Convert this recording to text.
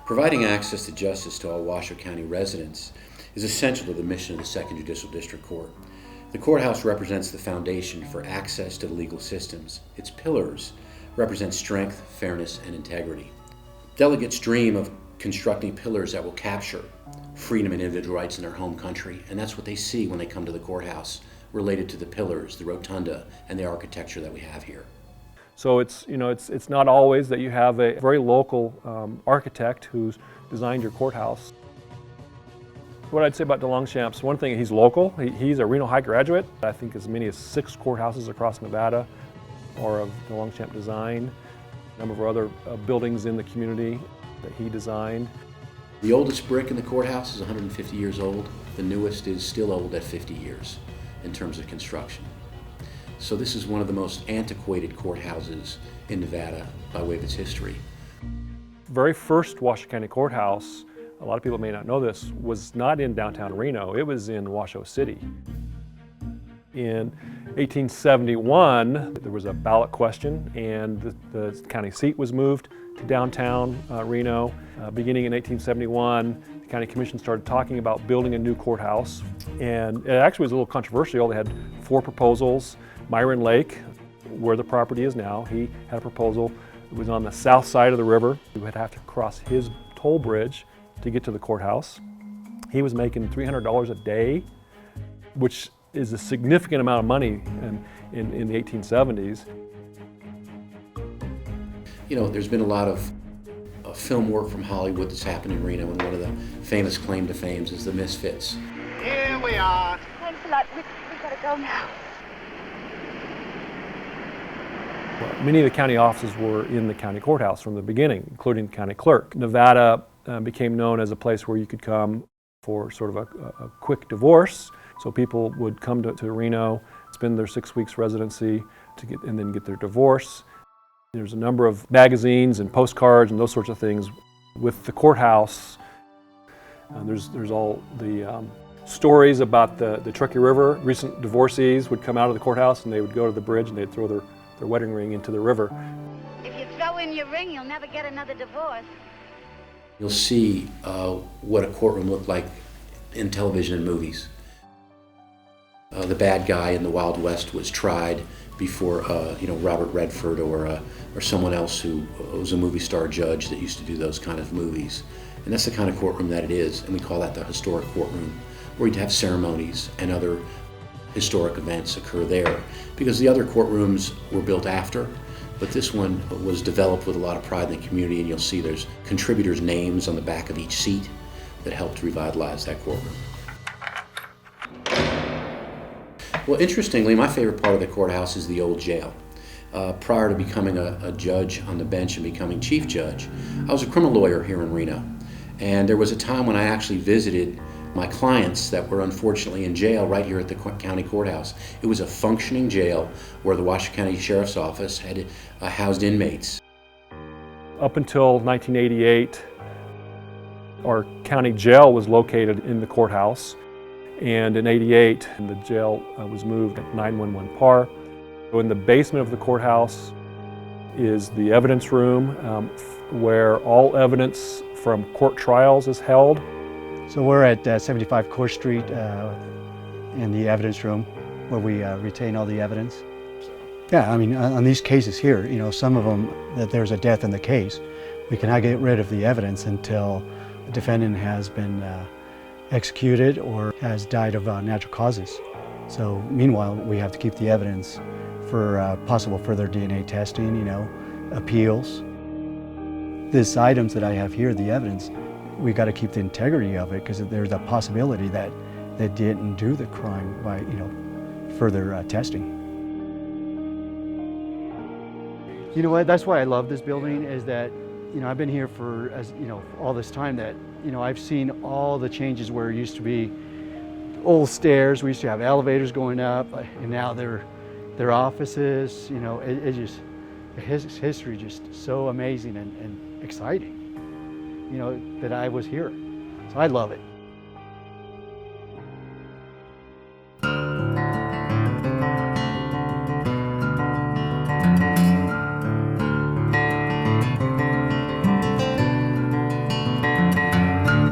Providing access to justice to all Washoe County residents is essential to the mission of the 2nd Judicial District Court. The courthouse represents the foundation for access to the legal systems. Its pillars represent strength, fairness, and integrity. Delegates dream of constructing pillars that will capture freedom and individual rights in their home country, and that's what they see when they come to the courthouse, related to the pillars, the rotunda, and the architecture that we have here. So it's not always that you have a very local architect who's designed your courthouse. What I'd say about DeLongchamp's, one thing, he's local. He's a Reno High graduate. I think as many as 6 courthouses across Nevada are of DeLongchamp design. A number of other buildings in the community that he designed. The oldest brick in the courthouse is 150 years old. The newest is still old at 50 years in terms of construction. So this is one of the most antiquated courthouses in Nevada by way of its history. Very first Washoe County Courthouse, a lot of people may not know this, was not in downtown Reno, it was in Washoe City. In 1871, there was a ballot question and the county seat was moved to downtown Reno. Beginning in 1871, the county commission started talking about building a new courthouse, and it actually was a little controversial. They had 4 proposals. Myron Lake, where the property is now, he had a proposal. It was on the south side of the river. We would have to cross his toll bridge to get to the courthouse. He was making $300 a day, which is a significant amount of money in the 1870s. You know, there's been a lot of film work from Hollywood that's happened in Reno, and one of the famous claim to fame is the Misfits. Here we are. Thanks a lot. We gotta go now. Many of the county offices were in the county courthouse from the beginning, including the county clerk. Nevada became known as a place where you could come for sort of a quick divorce. So people would come to Reno, spend their 6 weeks residency and then get their divorce. There's a number of magazines and postcards and those sorts of things with the courthouse. There's all the stories about the Truckee River. Recent divorcees would come out of the courthouse and they would go to the bridge and they'd throw their wedding ring into the river. If you throw in your ring, you'll never get another divorce. You'll see what a courtroom looked like in television and movies. The bad guy in the Wild West was tried before Robert Redford or someone else who was a movie star judge that used to do those kind of movies. And that's the kind of courtroom that it is, and we call that the Historic Courtroom, where you'd have ceremonies and other historic events occur there, because the other courtrooms were built after, but this one was developed with a lot of pride in the community, and you'll see there's contributors' names on the back of each seat that helped revitalize that courtroom. Well, interestingly, my favorite part of the courthouse is the old jail. Prior to becoming a judge on the bench and becoming chief judge, I was a criminal lawyer here in Reno, and there was a time when I actually visited my clients that were unfortunately in jail right here at the county courthouse. It was a functioning jail where the Washoe County Sheriff's Office had housed inmates. Up until 1988, our county jail was located in the courthouse, and in '88, the jail was moved at 911 Par. So in the basement of the courthouse is the evidence room where all evidence from court trials is held. So we're at 75 Court Street in the evidence room where we retain all the evidence. Yeah, I mean, on these cases here, some of them that there's a death in the case, we cannot get rid of the evidence until the defendant has been executed or has died of natural causes. So meanwhile, we have to keep the evidence for possible further DNA testing, appeals. These items that I have here, the evidence, we got to keep the integrity of it because there's a possibility that they didn't do the crime by, further testing. You know what? That's why I love this building is that, I've been here for all this time that, I've seen all the changes where it used to be old stairs. We used to have elevators going up, and now they're offices. His history just so amazing and exciting. That I was here. So I love it.